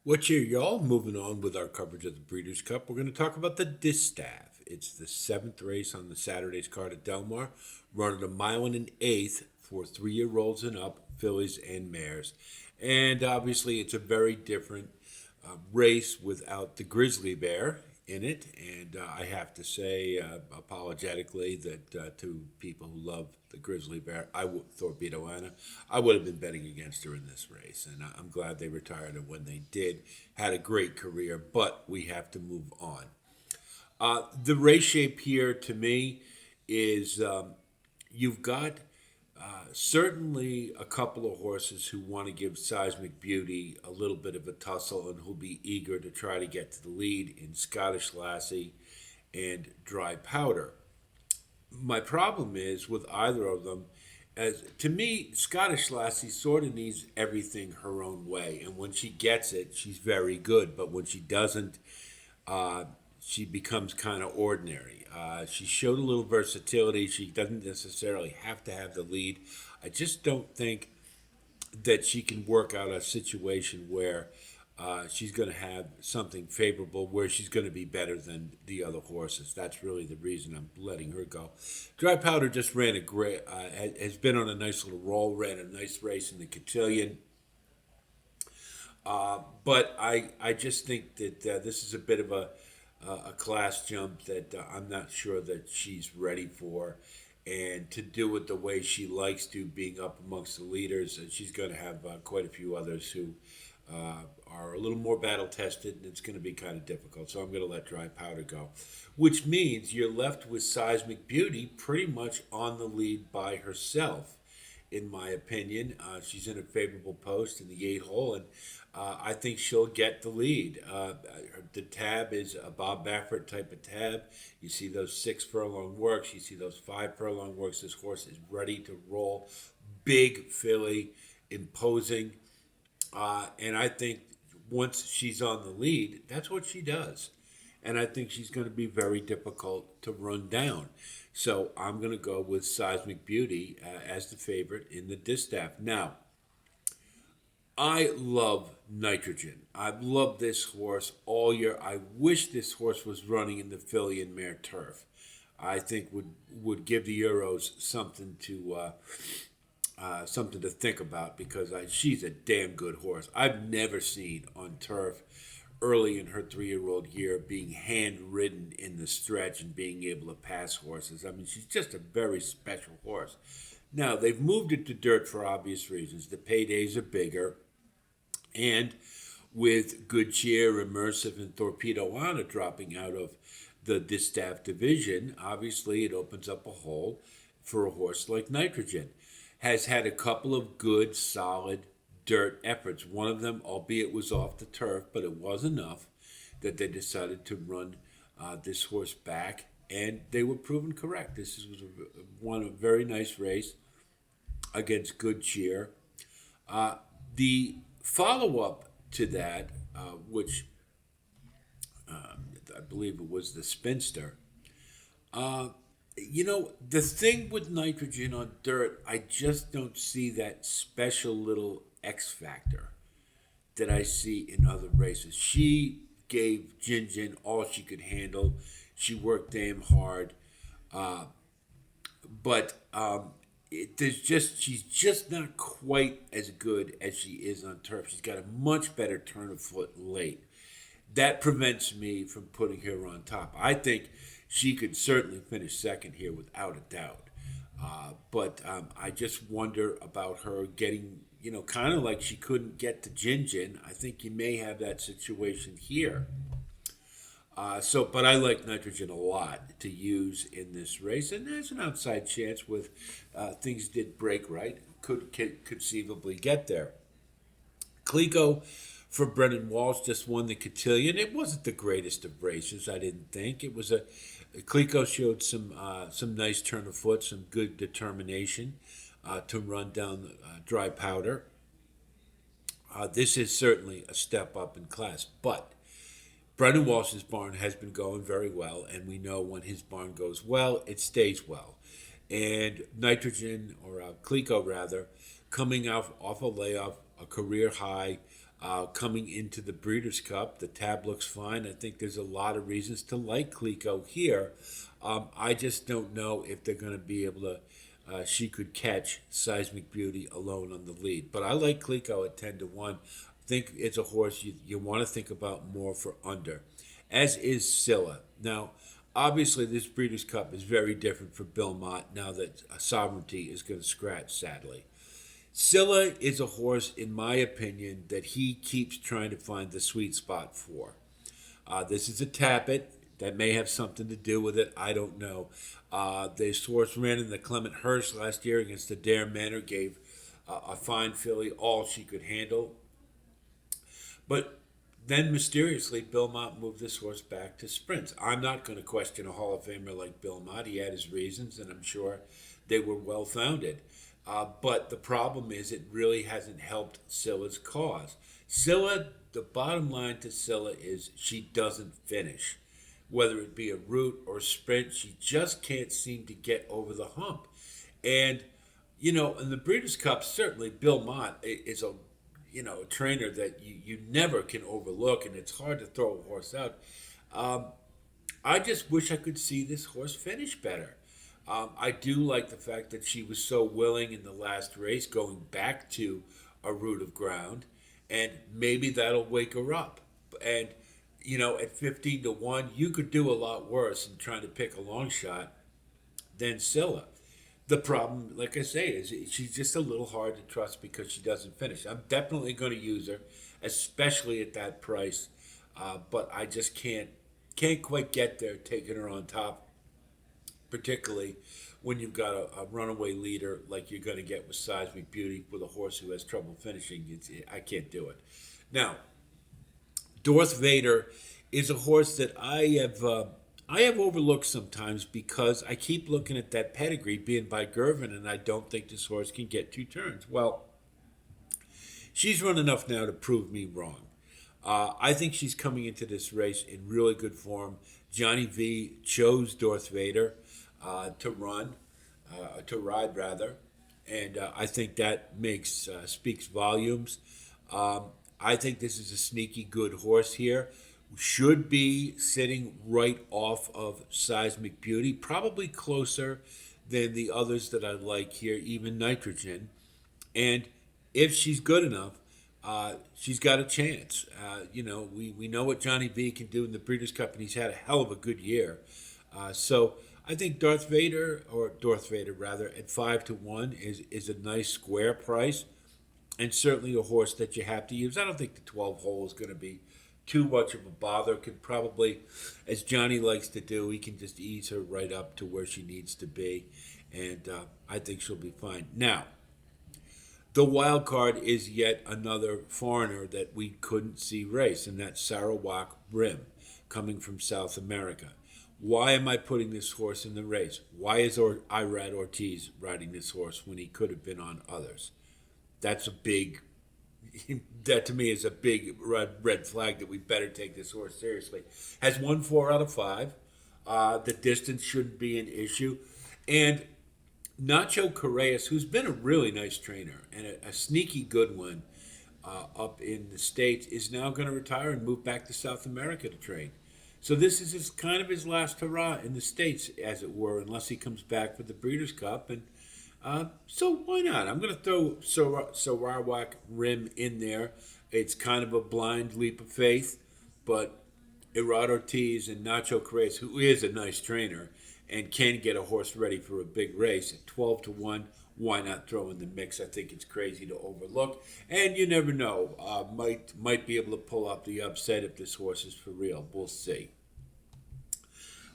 What's your y'all? Moving on with our coverage of the Breeders' Cup, we're going to talk about the Distaff. It's the seventh race on the Saturday's card at Del Mar, running a mile and an eighth for 3-year-olds and up, fillies and mares. And obviously, it's a very different race without the grizzly bear in it. And I have to say, apologetically, that to people who love the grizzly bear, Torpedo Anna, I would have been betting against her in this race. And I'm glad they retired her when they did. Had a great career, but we have to move on. The race shape here to me is you've got certainly a couple of horses who want to give Seismic Beauty a little bit of a tussle and who'll be eager to try to get to the lead in Scottish Lassie and Dry Powder. My problem is with either of them, as to me, Scottish Lassie sort of needs everything her own way, and when she gets it, she's very good. But when she doesn't, uh, she becomes kind of ordinary. She showed a little versatility. She doesn't necessarily have to have the lead. I just don't think that she can work out a situation where she's going to have something favorable where she's going to be better than the other horses. That's really the reason I'm letting her go. Dry Powder just ran a great, has been on a nice little roll, ran a nice race in the cotillion. But I just think that this is a bit of a class jump that I'm not sure that she's ready for. And to do it the way she likes to, being up amongst the leaders, she's going to have quite a few others who are a little more battle tested, and it's going to be kind of difficult. So I'm going to let Dry Powder go, which means you're left with Seismic Beauty pretty much on the lead by herself in my opinion. She's in a favorable post in the 8 hole, and I think she'll get the lead. The tab is a Bob Baffert type of tab. You see those 6 furlong works, you see those 5 furlong works. This horse is ready to roll. Big filly, imposing. And I think once she's on the lead, that's what she does. And I think she's going to be very difficult to run down. So I'm going to go with Seismic Beauty as the favorite in the Distaff. Now, I love Nitrogen. I've loved this horse all year. I wish this horse was running in the filly and mare turf. I think would give the Euros something to think about because she's a damn good horse. I've never seen on turf early in her 3-year-old year being hand ridden in the stretch and being able to pass horses. I mean, she's just a very special horse. Now, they've moved it to dirt for obvious reasons. The paydays are bigger, and with Good Cheer, Immersive, and Torpedo Anna dropping out of the Distaff division, obviously it opens up a hole for a horse like Nitrogen. Has had a couple of good, solid dirt efforts. One of them, albeit was off the turf, but it was enough that they decided to run this horse back, and they were proven correct. This was a very nice race against Good Cheer. The follow up to that, which I believe it was the Spinster, the thing with Nitrogen on dirt, I just don't see that special little X factor that I see in other races. She gave Jin Jin all she could handle. She worked damn hard, uh, but she's just not quite as good as she is on turf. She's got a much better turn of foot late. That prevents me from putting her on top. I think she could certainly finish second here without a doubt. But I just wonder about her getting, kind of like she couldn't get to Jin Jin. I think you may have that situation here. But I like Nitrogen a lot to use in this race, and there's an outside chance with things did break right, could conceivably get there. Cleico for Brendan Walsh just won the cotillion. It wasn't the greatest of races, I didn't think. It was a Cleico showed some nice turn of foot, some good determination to run down Dry Powder. This is certainly a step up in class, but Brendan Walsh's barn has been going very well, and we know when his barn goes well, it stays well. And Nitrogen, or Cleico rather, coming off a layoff, a career high, coming into the Breeders' Cup. The tab looks fine. I think there's a lot of reasons to like Cleico here. I just don't know if they're going to be able to. She could catch Seismic Beauty alone on the lead. But I like Cleico at 10-1. I think it's a horse you want to think about more for under, as is Scylla. Now, obviously, this Breeders' Cup is very different for Bill Mott now that Sovereignty is going to scratch, sadly. Scylla is a horse, in my opinion, that he keeps trying to find the sweet spot for. This is a Tappet. That may have something to do with it. I don't know. This horse ran in the Clement Hurst last year against the Dare Manor, gave a fine filly all she could handle. But then mysteriously, Bill Mott moved this horse back to sprints. I'm not going to question a Hall of Famer like Bill Mott. He had his reasons, and I'm sure they were well founded. But the problem is it really hasn't helped Scylla's cause. Scylla, the bottom line to Scylla is she doesn't finish. Whether it be a route or sprint, she just can't seem to get over the hump. And, in the Breeders' Cup, certainly Bill Mott is a trainer that you never can overlook, and it's hard to throw a horse out. I just wish I could see this horse finish better. I do like the fact that she was so willing in the last race, going back to a route of ground, and maybe that'll wake her up. And, at 15-1, you could do a lot worse in trying to pick a long shot than Scylla. The problem, like I say, is she's just a little hard to trust because she doesn't finish. I'm definitely going to use her, especially at that price, but I just can't quite get there taking her on top, particularly when you've got a runaway leader like you're going to get with Seismic Beauty with a horse who has trouble finishing. I can't do it. Now, Darth Vader is a horse that I have overlooked sometimes because I keep looking at that pedigree being by Gervin, and I don't think this horse can get 2 turns. Well, she's run enough now to prove me wrong. I think she's coming into this race in really good form. Johnny V chose Darth Vader to ride rather, and I think that speaks volumes. I think this is a sneaky good horse here. Should be sitting right off of Seismic Beauty, probably closer than the others that I like here, even Nitrogen. And if she's good enough, she's got a chance. We know what Johnny V can do in the Breeders' Cup, and he's had a hell of a good year. So I think Darth Vader at 5-1 is a nice square price, and certainly a horse that you have to use. I don't think the 12 hole is going to be too much of a bother. Could probably, as Johnny likes to do, he can just ease her right up to where she needs to be, and I think she'll be fine. Now, the wild card is yet another foreigner that we couldn't see race, and that's Sarawak Rim, coming from South America. Why am I putting this horse in the race? Why is Irad Ortiz riding this horse when he could have been on others? That to me is a big red flag that we better take this horse seriously. Has won 4 out of 5. The distance shouldn't be an issue. And Nacho Correas, who's been a really nice trainer and a sneaky good one up in the States, is now going to retire and move back to South America to train. So this is kind of his last hurrah in the States, as it were, unless he comes back for the Breeders' Cup. And so why not? I'm going to throw Sarawak Rim in there. It's kind of a blind leap of faith, but Irad Ortiz and Nacho Correas, who is a nice trainer and can get a horse ready for a big race, at 12-1, why not throw in the mix? I think it's crazy to overlook, and you never know. Might be able to pull up the upset if this horse is for real. We'll see.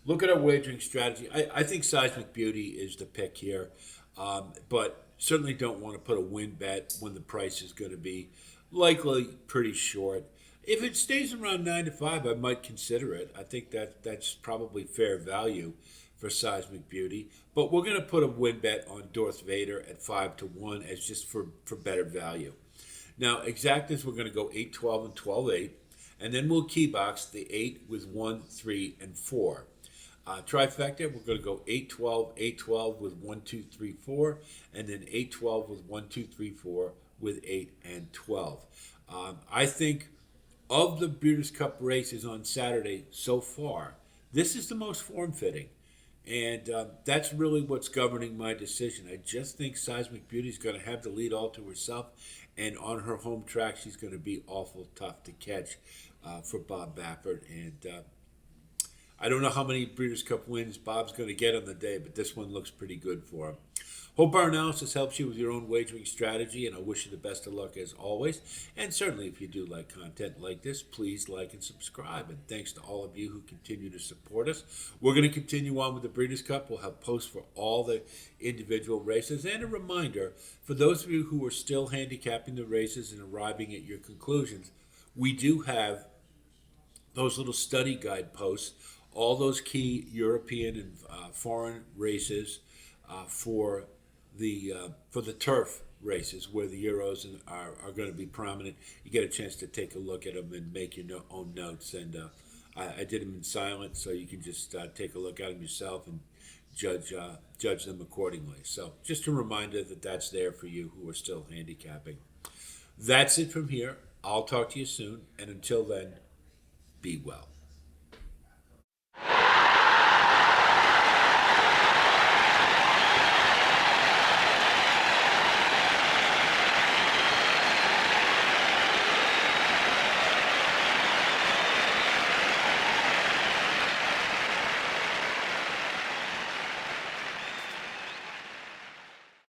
Look at our wagering strategy. I think Seismic Beauty is the pick here. But certainly don't want to put a win bet when the price is going to be likely pretty short. If it stays around 9-5, I might consider it. I think that's probably fair value for Seismic Beauty. But we're going to put a win bet on Darth Vader at 5-1 as just for better value. Now, exactas, we're going to go 8-12 and 12-8. And then we'll key box the 8 with 1, 3, and 4. Trifecta, we're going to go 8-12, 8-12 with 1, 2, 3, 4, and then 8-12 with 1, 2, 3, 4 with 8 and 12. I think of the Breeders' Cup races on Saturday so far, this is the most form fitting. And that's really what's governing my decision. I just think Seismic Beauty is going to have the lead all to herself. And on her home track, she's going to be awful tough to catch for Bob Baffert. And I don't know how many Breeders' Cup wins Bob's going to get on the day, but this one looks pretty good for him. Hope our analysis helps you with your own wagering strategy, and I wish you the best of luck as always. And certainly, if you do like content like this, please like and subscribe. And thanks to all of you who continue to support us. We're going to continue on with the Breeders' Cup. We'll have posts for all the individual races. And a reminder, for those of you who are still handicapping the races and arriving at your conclusions, we do have those little study guide posts, all those key European and foreign races for the turf races where the Euros are going to be prominent. You get a chance to take a look at them and make your own notes. And I did them in silence, so you can just take a look at them yourself and judge them accordingly. So just a reminder that that's there for you who are still handicapping. That's it from here. I'll talk to you soon, and until then, be well.